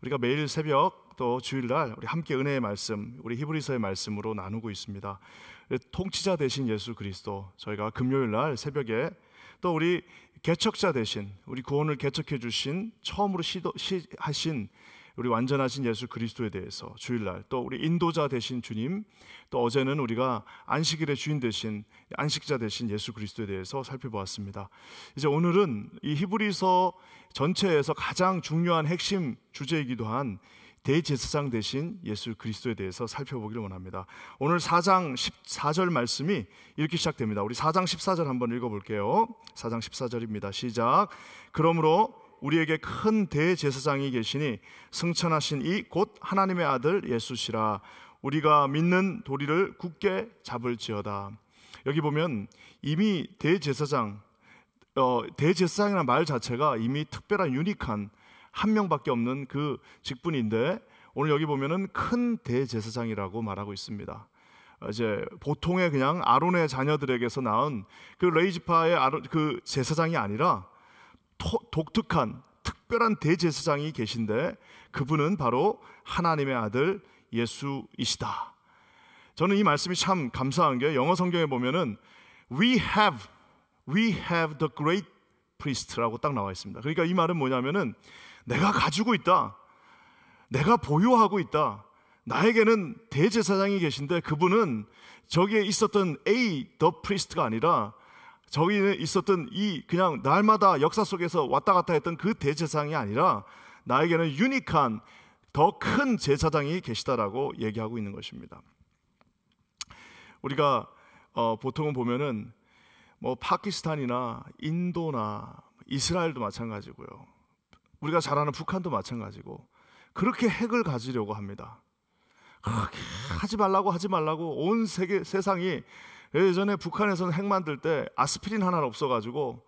우리가 매일 새벽 또 주일날 우리 함께 은혜의 말씀, 우리 히브리서의 말씀으로 나누고 있습니다. 통치자 되신 예수 그리스도, 저희가 금요일날 새벽에 또 우리 개척자 되신, 우리 구원을 개척해 주신, 처음으로 시하신 우리 완전하신 예수 그리스도에 대해서 주일날, 또 우리 인도자 되신 주님, 또 어제는 우리가 안식일의 주인 되신, 안식자 되신 예수 그리스도에 대해서 살펴보았습니다. 이제 오늘은 이 히브리서 전체에서 가장 중요한 핵심 주제이기도 한 대제사장 되신 예수 그리스도에 대해서 살펴보기를 원합니다. 오늘 4장 14절 말씀이 이렇게 시작됩니다. 우리 4장 14절 한번 읽어볼게요. 4장 14절입니다. 시작. 그러므로 우리에게 큰 대제사장이 계시니 승천하신 이 곧 하나님의 아들 예수시라. 우리가 믿는 도리를 굳게 잡을지어다. 여기 보면 이미 대제사장이라는 말 자체가 이미 특별한 유니크한 한 명밖에 없는 그 직분인데, 오늘 여기 보면은 큰 대제사장이라고 말하고 있습니다. 이제 보통의 그냥 아론의 자녀들에게서 낳은 그 레이지파의 그 제사장이 아니라 독특한 특별한 대제사장이 계신데, 그분은 바로 하나님의 아들 예수이시다. 저는 이 말씀이 참 감사한 게, 영어 성경에 보면은 We have the great priest라고 딱 나와 있습니다. 그러니까 이 말은 뭐냐면은 내가 가지고 있다, 내가 보유하고 있다, 나에게는 대제사장이 계신데 그분은 저기에 있었던 the priest가 아니라 저기에 있었던 이 그냥 날마다 역사 속에서 왔다 갔다 했던 그 대제사장이 아니라 나에게는 유니크한 더 큰 제사장이 계시다라고 얘기하고 있는 것입니다. 우리가 보통은 보면은 뭐 파키스탄이나 인도나 이스라엘도 마찬가지고요, 우리가 잘 아는 북한도 마찬가지고 그렇게 핵을 가지려고 합니다. 하지 말라고 온 세상이, 예전에 북한에서는 핵 만들 때 아스피린 하나 없어가지고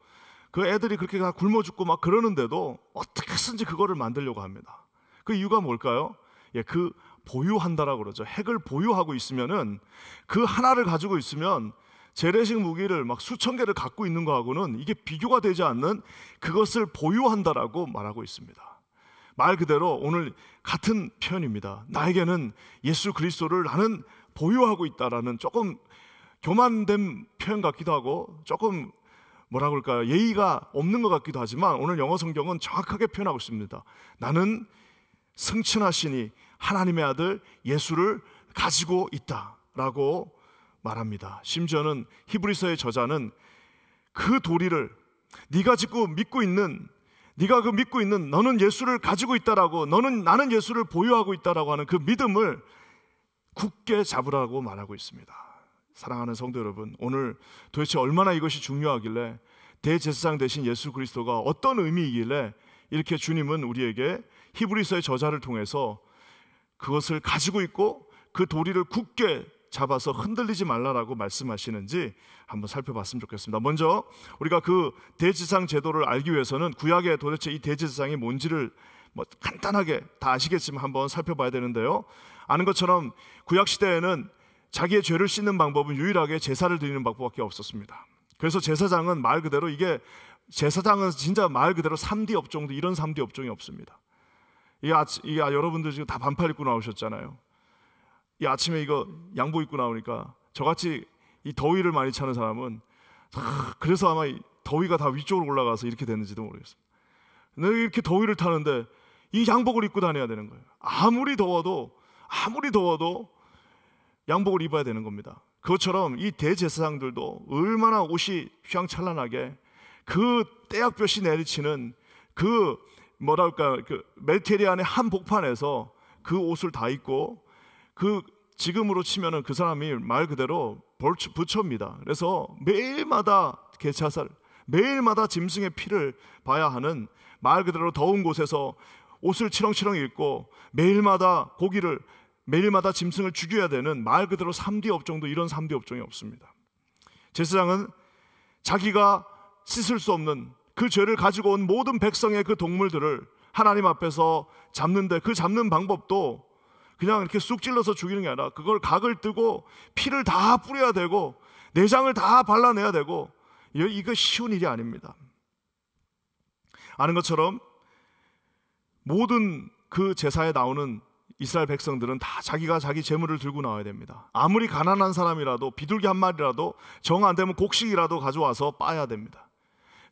그 애들이 그렇게 다 굶어 죽고 막 그러는데도 어떻게든지 그거를 만들려고 합니다. 그 이유가 뭘까요? 그 보유한다라고 그러죠. 핵을 보유하고 있으면은, 그 하나를 가지고 있으면 재래식 무기를 막 수천 개를 갖고 있는 거하고는 이게 비교가 되지 않는 그것을 보유한다라고 말하고 있습니다. 말 그대로 오늘 같은 표현입니다. 나에게는 예수 그리스도를 나는 보유하고 있다라는 조금 교만된 표현 같기도 하고 조금 뭐라고 할까요? 예의가 없는 것 같기도 하지만 오늘 영어 성경은 정확하게 표현하고 있습니다. 나는 승천하시니 하나님의 아들 예수를 가지고 있다라고 말합니다. 심지어는 히브리서의 저자는 그 도리를 네가 믿고 있는 너는 예수를 가지고 있다라고, 나는 예수를 보유하고 있다라고 하는 그 믿음을 굳게 잡으라고 말하고 있습니다. 사랑하는 성도 여러분, 오늘 도대체 얼마나 이것이 중요하길래, 대제사장 되신 예수 그리스도가 어떤 의미이길래 이렇게 주님은 우리에게 히브리서의 저자를 통해서 그것을 가지고 있고 그 도리를 굳게 잡아서 흔들리지 말라라고 말씀하시는지 한번 살펴봤으면 좋겠습니다. 먼저 우리가 그 대제사장 제도를 알기 위해서는 구약에 도대체 이 대제사장이 뭔지를 간단하게 다 아시겠지만 한번 살펴봐야 되는데요, 아는 것처럼 구약 시대에는 자기의 죄를 씻는 방법은 유일하게 제사를 드리는 방법밖에 없었습니다. 그래서 제사장은 말 그대로 제사장은 진짜 말 그대로 3D 업종도 이런 3D 업종이 없습니다. 여러분들 지금 다 반팔 입고 나오셨잖아요. 이 아침에 이거 양복 입고 나오니까 저같이 이 더위를 많이 타는 사람은 그래서 아마 더위가 다 위쪽으로 올라가서 이렇게 됐는지도 모르겠습니다. 내가 이렇게 더위를 타는데 이 양복을 입고 다녀야 되는 거예요. 아무리 더워도 양복을 입어야 되는 겁니다. 그것처럼 이 대제사장들도 얼마나 옷이 휘황찬란하게 그 떼약볕이 내리치는 그 메테리안의 한 복판에서 그 옷을 다 입고, 그 지금으로 치면은 그 사람이 말 그대로 부처입니다. 그래서 매일마다 개차살, 매일마다 짐승의 피를 봐야 하는, 말 그대로 더운 곳에서 옷을 치렁치렁 입고 매일마다 짐승을 죽여야 되는, 말 그대로 3D 업종도 이런 3D 업종이 없습니다. 제사장은 자기가 씻을 수 없는 그 죄를 가지고 온 모든 백성의 그 동물들을 하나님 앞에서 잡는데, 그 잡는 방법도 그냥 이렇게 쑥 찔러서 죽이는 게 아니라 그걸 각을 뜨고 피를 다 뿌려야 되고 내장을 다 발라내야 되고, 이거 쉬운 일이 아닙니다. 아는 것처럼 모든 그 제사에 나오는 이스라엘 백성들은 다 자기가 자기 재물을 들고 나와야 됩니다. 아무리 가난한 사람이라도 비둘기 한 마리라도 정 안 되면 곡식이라도 가져와서 빠야 됩니다.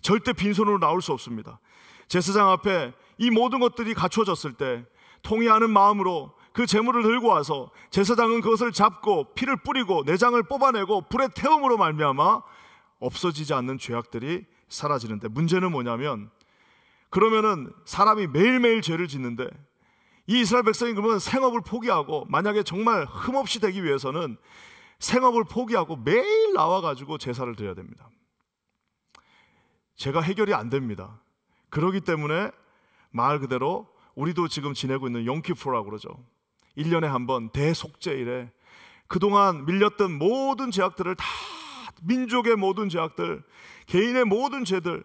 절대 빈손으로 나올 수 없습니다. 제사장 앞에 이 모든 것들이 갖춰졌을 때 통회하는 마음으로 그 재물을 들고 와서 제사장은 그것을 잡고 피를 뿌리고 내장을 뽑아내고 불에 태움으로 말미암아 없어지지 않는 죄악들이 사라지는데, 문제는 뭐냐면, 그러면은 사람이 매일매일 죄를 짓는데 이 이스라엘 백성이 그러면 생업을 포기하고, 만약에 정말 흠없이 되기 위해서는 생업을 포기하고 매일 나와가지고 제사를 드려야 됩니다. 제가 해결이 안 됩니다. 그렇기 때문에 말 그대로 우리도 지금 지내고 있는 용키푸라고 그러죠. 1년에 한 번 대속죄일에 그동안 밀렸던 모든 죄악들을 다, 민족의 모든 죄악들, 개인의 모든 죄들,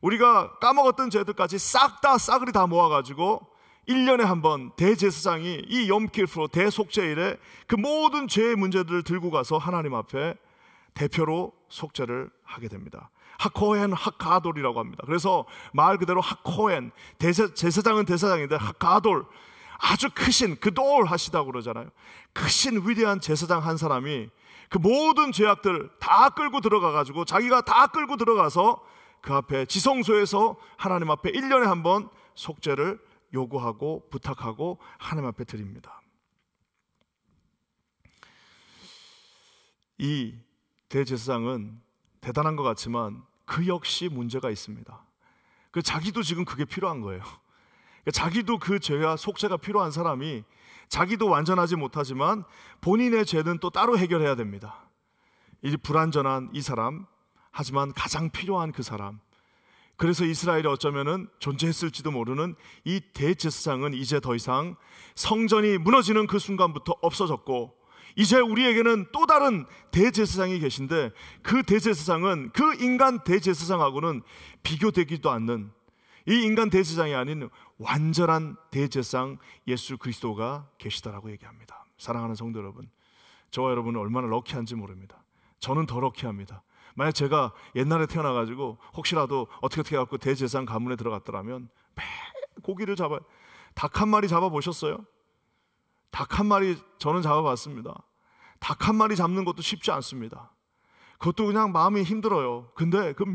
우리가 까먹었던 죄들까지 싹 다 싸그리 다 모아가지고 1년에 한 번 대제사장이 이 염키푸 대속죄일에 그 모든 죄의 문제들을 들고 가서 하나님 앞에 대표로 속죄를 하게 됩니다. 하코헨 하카돌이라고 합니다. 그래서 말 그대로 하코헨, 제사장은 대사장인데 하카돌, 아주 크신 그돌 하시다고 그러잖아요. 크신 위대한 제사장 한 사람이 그 모든 죄악들 다 끌고 들어가가지고, 자기가 다 끌고 들어가서 그 앞에 지성소에서 하나님 앞에 1년에 한 번 속죄를 요구하고 부탁하고 하나님 앞에 드립니다. 이 대제사장은 대단한 것 같지만 그 역시 문제가 있습니다. 자기도 지금 그게 필요한 거예요. 자기도 그 죄와 속죄가 필요한 사람이, 자기도 완전하지 못하지만 본인의 죄는 또 따로 해결해야 됩니다. 이 불완전한 이 사람, 하지만 가장 필요한 그 사람. 그래서 이스라엘이 어쩌면은 존재했을지도 모르는 이 대제사장은 이제 더 이상 성전이 무너지는 그 순간부터 없어졌고, 이제 우리에게는 또 다른 대제사장이 계신데, 그 대제사장은 그 인간 대제사장하고는 비교되기도 않는, 이 인간 대제사장이 아닌 완전한 대제사장 예수 그리스도가 계시다라고 얘기합니다. 사랑하는 성도 여러분, 저와 여러분은 얼마나 럭키한지 모릅니다. 저는 더 럭키합니다. 만약 제가 옛날에 태어나가지고 혹시라도 어떻게 해갖고 대제사장 가문에 들어갔더라면 매일 고기를 잡아요. 닭 한 마리 잡아보셨어요? 닭 한 마리 저는 잡아봤습니다. 닭 한 마리 잡는 것도 쉽지 않습니다. 그것도 그냥 마음이 힘들어요. 근데 그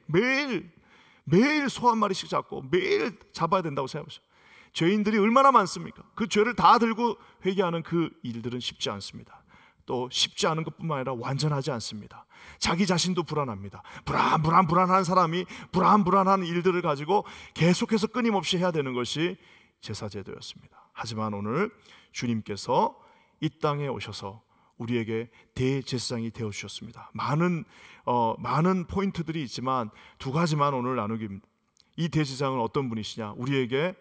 매일 소 한 마리씩 잡고 매일 잡아야 된다고 생각하세요. 죄인들이 얼마나 많습니까? 그 죄를 다 들고 회개하는 그 일들은 쉽지 않습니다. 또 쉽지 않은 것뿐만 아니라 완전하지 않습니다. 자기 자신도 불안합니다. 불안한 사람이 불안한 일들을 가지고 계속해서 끊임없이 해야 되는 것이 제사제도였습니다. 하지만 오늘 주님께서 이 땅에 오셔서 우리에게 대제사장이 되어주셨습니다. 많은 포인트들이 있지만 두 가지만 오늘 나누기입니다. 이 대제사장은 어떤 분이시냐? 우리에게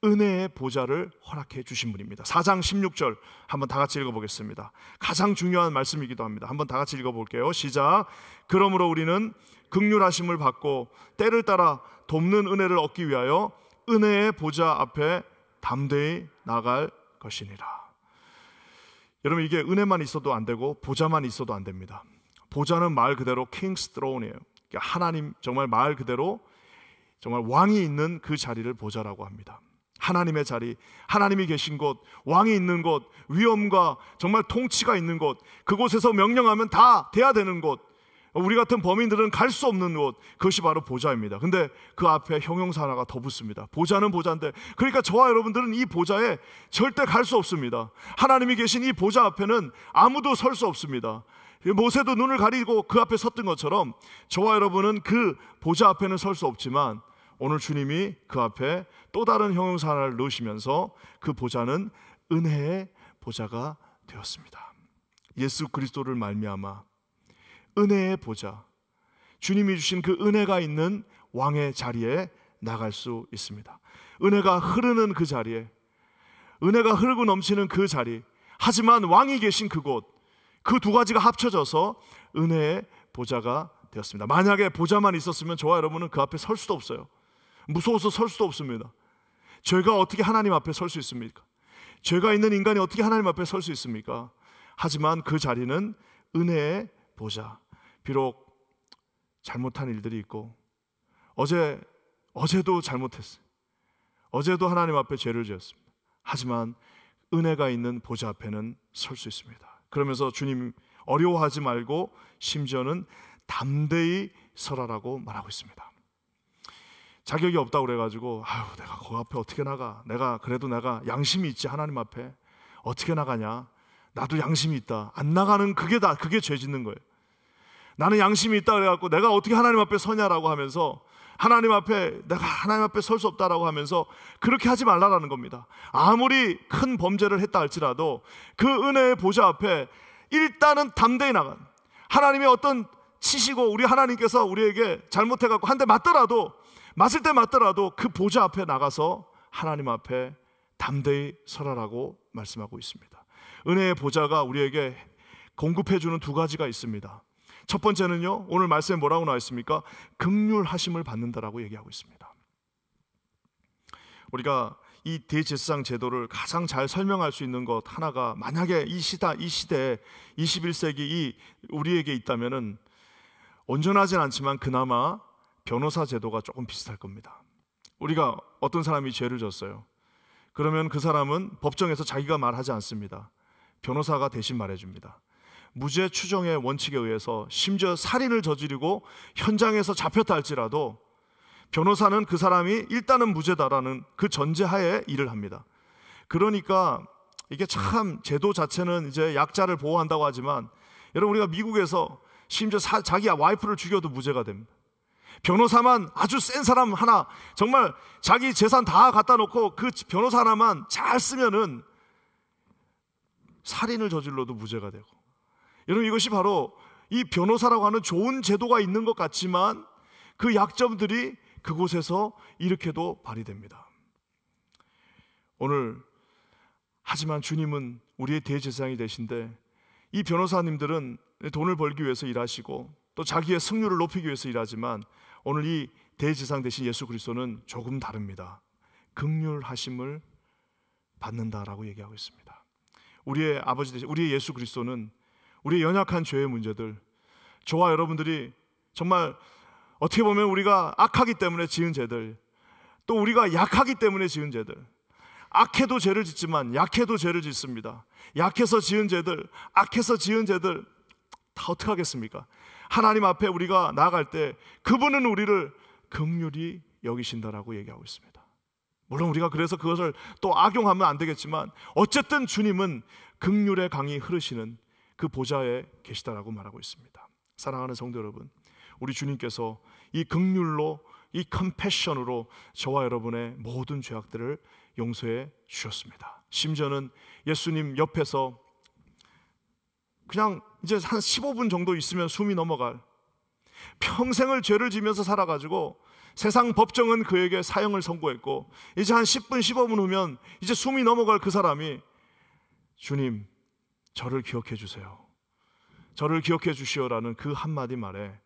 은혜의 보좌를 허락해 주신 분입니다. 4장 16절 한번 다 같이 읽어보겠습니다. 가장 중요한 말씀이기도 합니다. 한번 다 같이 읽어볼게요. 시작. 그러므로 우리는 긍휼하심을 받고 때를 따라 돕는 은혜를 얻기 위하여 은혜의 보좌 앞에 담대히 나갈 것이니라. 여러분, 이게 은혜만 있어도 안 되고 보좌만 있어도 안 됩니다. 보좌는 말 그대로 킹스 트론이에요. 하나님, 정말 말 그대로 정말 왕이 있는 그 자리를 보좌라고 합니다. 하나님의 자리, 하나님이 계신 곳, 왕이 있는 곳, 위엄과 정말 통치가 있는 곳, 그곳에서 명령하면 다 돼야 되는 곳, 우리 같은 범인들은 갈 수 없는 곳, 그것이 바로 보좌입니다. 근데 그 앞에 형용사 하나가 더 붙습니다. 보좌는 보좌인데, 그러니까 저와 여러분들은 이 보좌에 절대 갈 수 없습니다. 하나님이 계신 이 보좌 앞에는 아무도 설 수 없습니다. 모세도 눈을 가리고 그 앞에 섰던 것처럼 저와 여러분은 그 보좌 앞에는 설 수 없지만, 오늘 주님이 그 앞에 또 다른 형용사 하나를 넣으시면서 그 보좌는 은혜의 보좌가 되었습니다. 예수 그리스도를 말미암아 은혜의 보좌, 주님이 주신 그 은혜가 있는 왕의 자리에 나갈 수 있습니다. 은혜가 흐르는 그 자리에, 은혜가 흐르고 넘치는 그 자리, 하지만 왕이 계신 그곳, 그 두 가지가 합쳐져서 은혜의 보좌가 되었습니다. 만약에 보좌만 있었으면 저와 여러분은 그 앞에 설 수도 없어요. 무서워서 설 수도 없습니다. 죄가 어떻게 하나님 앞에 설 수 있습니까? 죄가 있는 인간이 어떻게 하나님 앞에 설 수 있습니까? 하지만 그 자리는 은혜의 보좌. 비록 잘못한 일들이 있고 어제도 잘못했어요. 어제도 하나님 앞에 죄를 지었습니다. 하지만 은혜가 있는 보좌 앞에는 설 수 있습니다. 그러면서 주님 어려워하지 말고 심지어는 담대히 서라라고 말하고 있습니다. 자격이 없다고 그래가지고 내가 그 앞에 어떻게 나가, 그래도 내가 양심이 있지, 하나님 앞에 어떻게 나가냐, 나도 양심이 있다, 안 나가는 그게 죄 짓는 거예요. 나는 양심이 있다 그래갖고 내가 어떻게 하나님 앞에 서냐라고 하면서 내가 하나님 앞에 설 수 없다라고 하면서 그렇게 하지 말라라는 겁니다. 아무리 큰 범죄를 했다 할지라도 그 은혜의 보좌 앞에 일단은 담대히 나간, 하나님의 어떤 치시고 우리 하나님께서 우리에게 잘못해갖고 한 대 맞을 때 맞더라도 그 보좌 앞에 나가서 하나님 앞에 담대히 서라라고 말씀하고 있습니다. 은혜의 보좌가 우리에게 공급해주는 두 가지가 있습니다. 첫 번째는요, 오늘 말씀에 뭐라고 나와 있습니까? 긍휼하심을 받는다라고 얘기하고 있습니다. 우리가 이 대제사장 제도를 가장 잘 설명할 수 있는 것 하나가, 만약에 이 시대 21세기 우리에게 있다면은 온전하진 않지만 그나마 변호사 제도가 조금 비슷할 겁니다. 우리가 어떤 사람이 죄를 졌어요. 그러면 그 사람은 법정에서 자기가 말하지 않습니다. 변호사가 대신 말해줍니다. 무죄 추정의 원칙에 의해서 심지어 살인을 저지르고 현장에서 잡혔다 할지라도 변호사는 그 사람이 일단은 무죄다라는 그 전제하에 일을 합니다. 그러니까 이게 참 제도 자체는 이제 약자를 보호한다고 하지만, 여러분 우리가 미국에서 심지어 자기 와이프를 죽여도 무죄가 됩니다. 변호사만 아주 센 사람 하나, 정말 자기 재산 다 갖다 놓고 그 변호사 하나만 잘 쓰면은 살인을 저질러도 무죄가 되고, 여러분 이것이 바로 이 변호사라고 하는 좋은 제도가 있는 것 같지만 그 약점들이 그곳에서 이렇게도 발휘됩니다. 오늘 하지만 주님은 우리의 대제사장이 되신데, 이 변호사님들은 돈을 벌기 위해서 일하시고 또 자기의 승률을 높이기 위해서 일하지만, 오늘 이 대제사장 되신 예수 그리스도는 조금 다릅니다. 긍휼하심을 받는다라고 얘기하고 있습니다. 우리의 아버지 되신 우리의 예수 그리스도는 우리의 연약한 죄의 문제들, 저와 여러분들이 정말 어떻게 보면 우리가 악하기 때문에 지은 죄들, 또 우리가 약하기 때문에 지은 죄들, 악해도 죄를 짓지만 약해도 죄를 짓습니다. 약해서 지은 죄들, 악해서 지은 죄들 다 어떻게 하겠습니까? 하나님 앞에 우리가 나아갈 때 그분은 우리를 긍휼히 여기신다라고 얘기하고 있습니다. 물론 우리가 그래서 그것을 또 악용하면 안 되겠지만, 어쨌든 주님은 긍휼의 강이 흐르시는 그 보좌에 계시다라고 말하고 있습니다. 사랑하는 성도 여러분, 우리 주님께서 이 긍휼로, 이 컴패션으로 저와 여러분의 모든 죄악들을 용서해 주셨습니다. 심지어는 예수님 옆에서 그냥 이제 한 15분 정도 있으면 숨이 넘어갈, 평생을 죄를 지면서 살아가지고 세상 법정은 그에게 사형을 선고했고 이제 한 10분 15분 후면 이제 숨이 넘어갈 그 사람이, 주님 저를 기억해 주세요, 저를 기억해 주시오라는 그 한마디 말에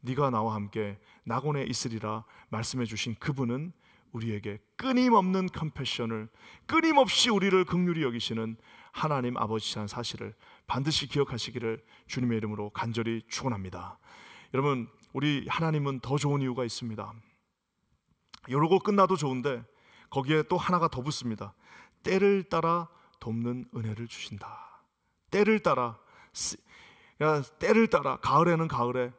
네가 나와 함께 낙원에 있으리라 말씀해 주신 그분은 우리에게 끊임없는 컴패션을, 끊임없이 우리를 긍휼히 여기시는 하나님 아버지라는 사실을 반드시 기억하시기를 주님의 이름으로 간절히 축원합니다. 여러분, 우리 하나님은 더 좋은 이유가 있습니다. 이러고 끝나도 좋은데 거기에 또 하나가 더 붙습니다. 때를 따라 돕는 은혜를 주신다. 때를 따라, 가을에는 가을에,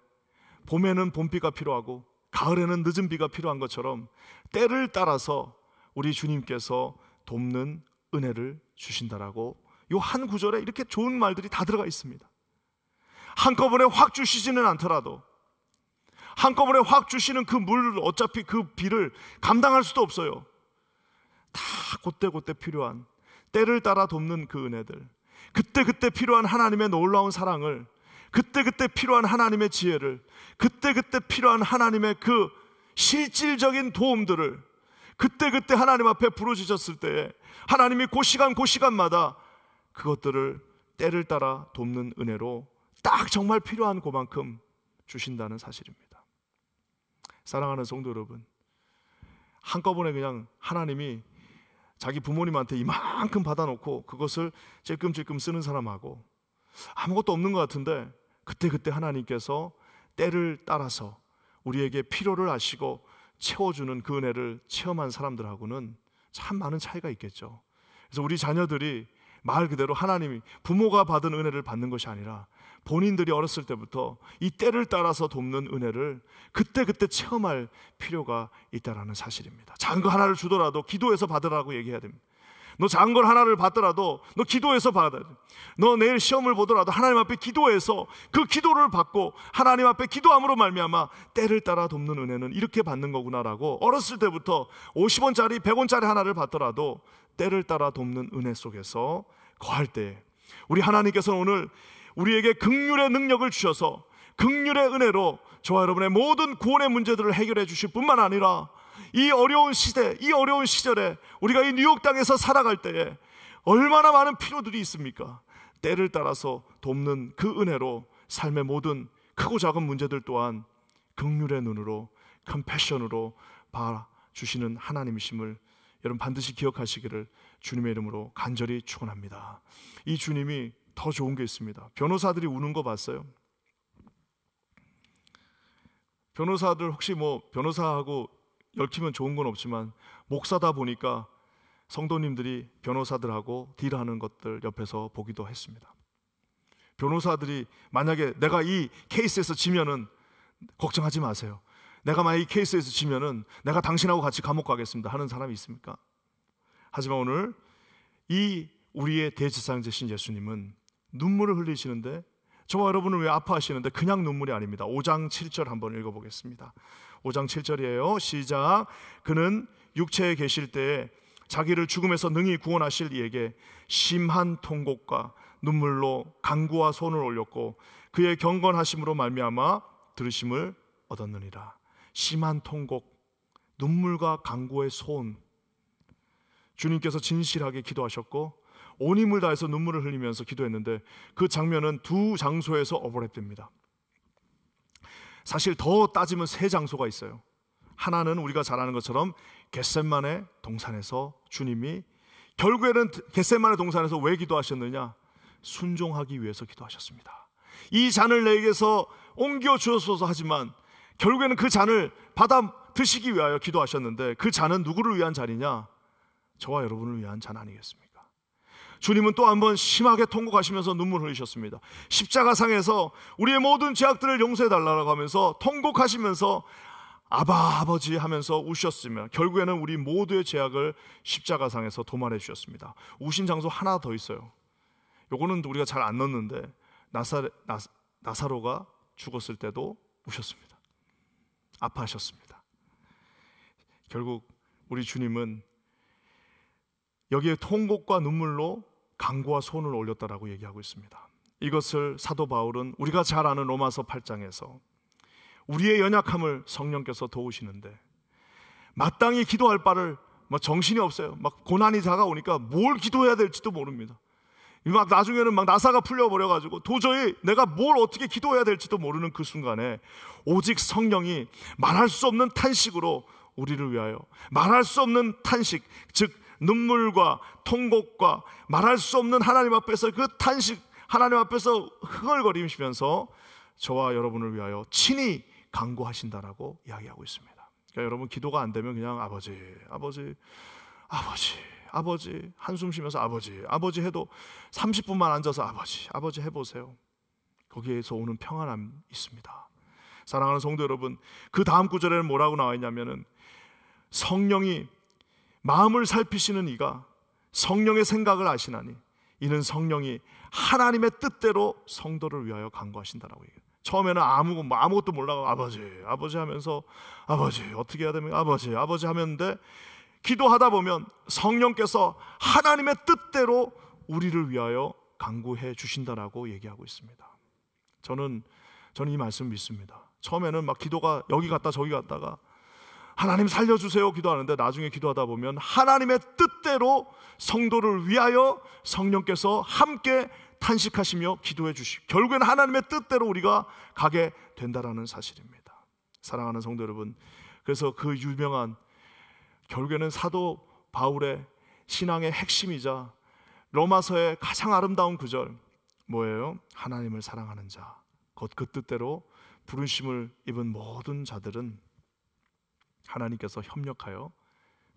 봄에는 봄비가 필요하고 가을에는 늦은 비가 필요한 것처럼 때를 따라서 우리 주님께서 돕는 은혜를 주신다라고 이 한 구절에 이렇게 좋은 말들이 다 들어가 있습니다. 한꺼번에 확 주시지는 않더라도, 한꺼번에 확 주시는 그 물, 어차피 그 비를 감당할 수도 없어요. 다 그때그때 필요한, 때를 따라 돕는 그 은혜들, 그때그때 필요한 하나님의 놀라운 사랑을, 그때그때 필요한 하나님의 지혜를, 그때그때 필요한 하나님의 그 실질적인 도움들을 그때그때 하나님 앞에 부르짖었을 때에 하나님이 그 시간마다 그것들을 때를 따라 돕는 은혜로 딱 정말 필요한 그만큼 주신다는 사실입니다. 사랑하는 성도 여러분, 한꺼번에 그냥 하나님이 자기 부모님한테 이만큼 받아놓고 그것을 찔끔찔끔 쓰는 사람하고 아무것도 없는 것 같은데 그때그때 하나님께서 때를 따라서 우리에게 필요를 아시고 채워주는 그 은혜를 체험한 사람들하고는 참 많은 차이가 있겠죠. 그래서 우리 자녀들이 말 그대로 하나님이 부모가 받은 은혜를 받는 것이 아니라 본인들이 어렸을 때부터 이 때를 따라서 돕는 은혜를 그때그때 체험할 필요가 있다는 사실입니다. 작은 거 하나를 주더라도 기도해서 받으라고 얘기해야 됩니다. 너 작은 걸 하나를 받더라도 너 기도해서 받아야 돼. 너 내일 시험을 보더라도 하나님 앞에 기도해서 그 기도를 받고 하나님 앞에 기도함으로 말미암아 때를 따라 돕는 은혜는 이렇게 받는 거구나라고 어렸을 때부터 50원짜리 100원짜리 하나를 받더라도 때를 따라 돕는 은혜 속에서 거할 때 우리 하나님께서는 오늘 우리에게 긍휼의 능력을 주셔서 긍휼의 은혜로 저와 여러분의 모든 구원의 문제들을 해결해 주실 뿐만 아니라 이 어려운 시대, 이 어려운 시절에 우리가 이 뉴욕 땅에서 살아갈 때에 얼마나 많은 필요들이 있습니까? 때를 따라서 돕는 그 은혜로 삶의 모든 크고 작은 문제들 또한 긍휼의 눈으로 컴패션으로 봐주시는 하나님이심을 여러분 반드시 기억하시기를 주님의 이름으로 간절히 축원합니다. 이 주님이 더 좋은 게 있습니다. 변호사들이 우는 거 봤어요? 변호사들 혹시 뭐 변호사하고 얽히면 좋은 건 없지만 목사다 보니까 성도님들이 변호사들하고 딜하는 것들 옆에서 보기도 했습니다. 변호사들이 만약에 내가 이 케이스에서 지면은 걱정하지 마세요. 내가 만약 이 케이스에서 지면은 내가 당신하고 같이 감옥 가겠습니다 하는 사람이 있습니까? 하지만 오늘 이 우리의 대제사장이신 예수님은 눈물을 흘리시는데 저와 여러분은 왜 아파하시는데 그냥 눈물이 아닙니다. 5장 7절 한번 읽어보겠습니다. 5장 7절이에요. 시작. 그는 육체에 계실 때에 자기를 죽음에서 능히 구원하실 이에게 심한 통곡과 눈물로 간구와 손을 올렸고 그의 경건하심으로 말미암아 들으심을 얻었느니라. 심한 통곡, 눈물과 간구의 손. 주님께서 진실하게 기도하셨고 온 힘을 다해서 눈물을 흘리면서 기도했는데 그 장면은 두 장소에서 오버랩됩니다. 사실 더 따지면 세 장소가 있어요. 하나는 우리가 잘 아는 것처럼 겟세마네 동산에서 주님이 결국에는 겟세마네 동산에서 왜 기도하셨느냐? 순종하기 위해서 기도하셨습니다. 이 잔을 내게서 옮겨 주옵소서 하지만 결국에는 그 잔을 받아 드시기 위하여 기도하셨는데 그 잔은 누구를 위한 잔이냐? 저와 여러분을 위한 잔 아니겠습니까? 주님은 또 한 번 심하게 통곡하시면서 눈물 흘리셨습니다. 십자가상에서 우리의 모든 죄악들을 용서해달라고 하면서 통곡하시면서 아바 아버지 하면서 우셨으며 결국에는 우리 모두의 죄악을 십자가상에서 도말해 주셨습니다. 우신 장소 하나 더 있어요. 요거는 우리가 잘 안 넣는데 나사로가 죽었을 때도 우셨습니다. 아파하셨습니다. 결국 우리 주님은 여기에 통곡과 눈물로 간구와 손을 올렸다라고 얘기하고 있습니다. 이것을 사도 바울은 우리가 잘 아는 로마서 8장에서 우리의 연약함을 성령께서 도우시는데 마땅히 기도할 바를 정신이 없어요. 막 고난이 다가오니까 뭘 기도해야 될지도 모릅니다. 막 나중에는 막 나사가 풀려버려가지고 도저히 내가 뭘 어떻게 기도해야 될지도 모르는 그 순간에 오직 성령이 말할 수 없는 탄식으로 우리를 위하여 말할 수 없는 탄식, 즉 눈물과 통곡과 말할 수 없는 하나님 앞에서 그 탄식, 하나님 앞에서 흥얼거리시면서 저와 여러분을 위하여 친히 간구하신다라고 이야기하고 있습니다. 그러니까 여러분 기도가 안 되면 그냥 아버지 한숨 쉬면서 아버지 해도 30분만 앉아서 아버지 해보세요. 거기에서 오는 평안함이 있습니다. 사랑하는 성도 여러분, 그 다음 구절에는 뭐라고 나와 있냐면은 성령이 마음을 살피시는 이가 성령의 생각을 아시나니 이는 성령이 하나님의 뜻대로 성도를 위하여 간구하신다라고 얘기해요. 처음에는 아무것도 몰라고 아버지 하면서 어떻게 해야 됩니까? 아버지 하면데 기도하다 보면 성령께서 하나님의 뜻대로 우리를 위하여 간구해 주신다라고 얘기하고 있습니다. 저는 이 말씀 믿습니다. 처음에는 막 기도가 여기 갔다 저기 갔다가 하나님 살려주세요 기도하는데 나중에 기도하다 보면 하나님의 뜻대로 성도를 위하여 성령께서 함께 탄식하시며 기도해 주시고 결국에는 하나님의 뜻대로 우리가 가게 된다라는 사실입니다. 사랑하는 성도 여러분, 그래서 그 유명한 결국에는 사도 바울의 신앙의 핵심이자 로마서의 가장 아름다운 구절 뭐예요? 하나님을 사랑하는 자 곧 그 뜻대로 부르심을 입은 모든 자들은 하나님께서 협력하여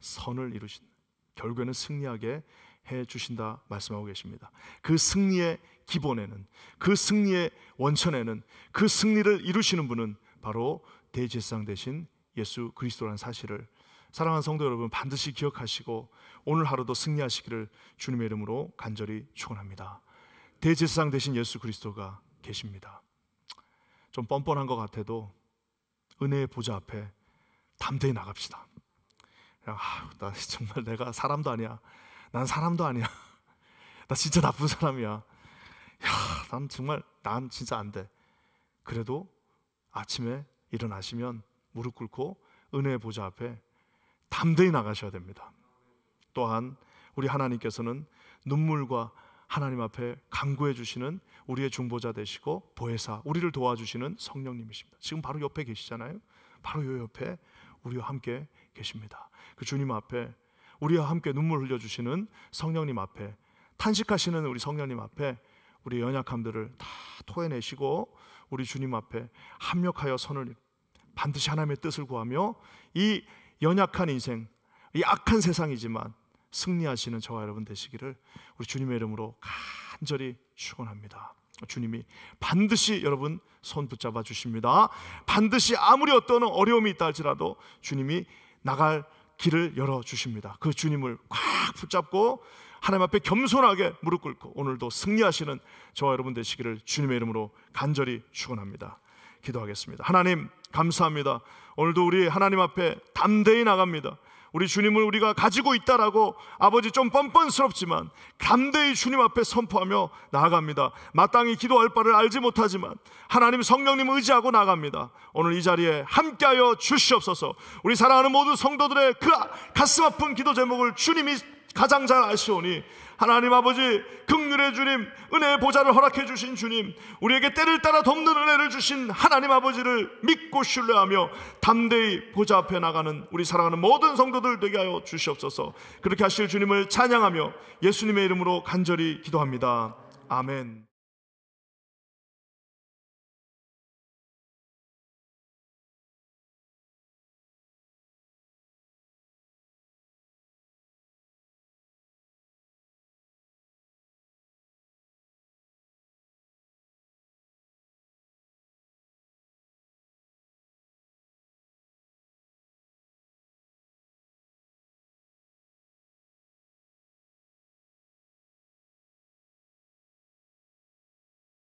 선을 이루신다. 결국에는 승리하게 해 주신다 말씀하고 계십니다. 그 승리의 기본에는, 그 승리의 원천에는, 그 승리를 이루시는 분은 바로 대제사장 되신 예수 그리스도라는 사실을 사랑하는 성도 여러분 반드시 기억하시고 오늘 하루도 승리하시기를 주님의 이름으로 간절히 축원합니다. 대제사장 되신 예수 그리스도가 계십니다. 좀 뻔뻔한 것 같아도 은혜의 보좌 앞에 담대히 나갑시다. 나 정말 내가 사람도 아니야. 난 사람도 아니야. 나 진짜 나쁜 사람이야. 난 진짜 안 돼. 그래도 아침에 일어나시면 무릎 꿇고 은혜의 보좌 앞에 담대히 나가셔야 됩니다. 또한 우리 하나님께서는 눈물과 하나님 앞에 간구해 주시는 우리의 중보자 되시고 보혜사, 우리를 도와주시는 성령님이십니다. 지금 바로 옆에 계시잖아요. 바로 이 옆에 우리와 함께 계십니다. 그 주님 앞에 우리와 함께 눈물 흘려주시는 성령님 앞에, 탄식하시는 우리 성령님 앞에 우리 연약함들을 다 토해내시고 우리 주님 앞에 합력하여 손을 반드시 하나님의 뜻을 구하며 이 연약한 인생, 이 악한 세상이지만 승리하시는 저와 여러분 되시기를 우리 주님의 이름으로 간절히 축원합니다. 주님이 반드시 여러분 손 붙잡아 주십니다. 반드시 아무리 어떤 어려움이 있다 할지라도 주님이 나갈 길을 열어주십니다. 그 주님을 꽉 붙잡고 하나님 앞에 겸손하게 무릎 꿇고 오늘도 승리하시는 저와 여러분 되시기를 주님의 이름으로 간절히 축원합니다. 기도하겠습니다. 하나님 감사합니다. 오늘도 우리 하나님 앞에 담대히 나갑니다. 우리 주님을 우리가 가지고 있다라고 아버지 좀 뻔뻔스럽지만 담대히 주님 앞에 선포하며 나아갑니다. 마땅히 기도할 바를 알지 못하지만 하나님 성령님 의지하고 나갑니다. 오늘 이 자리에 함께하여 주시옵소서. 우리 사랑하는 모든 성도들의 그 가슴 아픈 기도 제목을 주님이 가장 잘 아시오니 하나님 아버지 긍휼의 주님, 은혜의 보좌를 허락해 주신 주님, 우리에게 때를 따라 돕는 은혜를 주신 하나님 아버지를 믿고 신뢰하며 담대히 보좌 앞에 나가는 우리 사랑하는 모든 성도들 되게 하여 주시옵소서. 그렇게 하실 주님을 찬양하며 예수님의 이름으로 간절히 기도합니다. 아멘.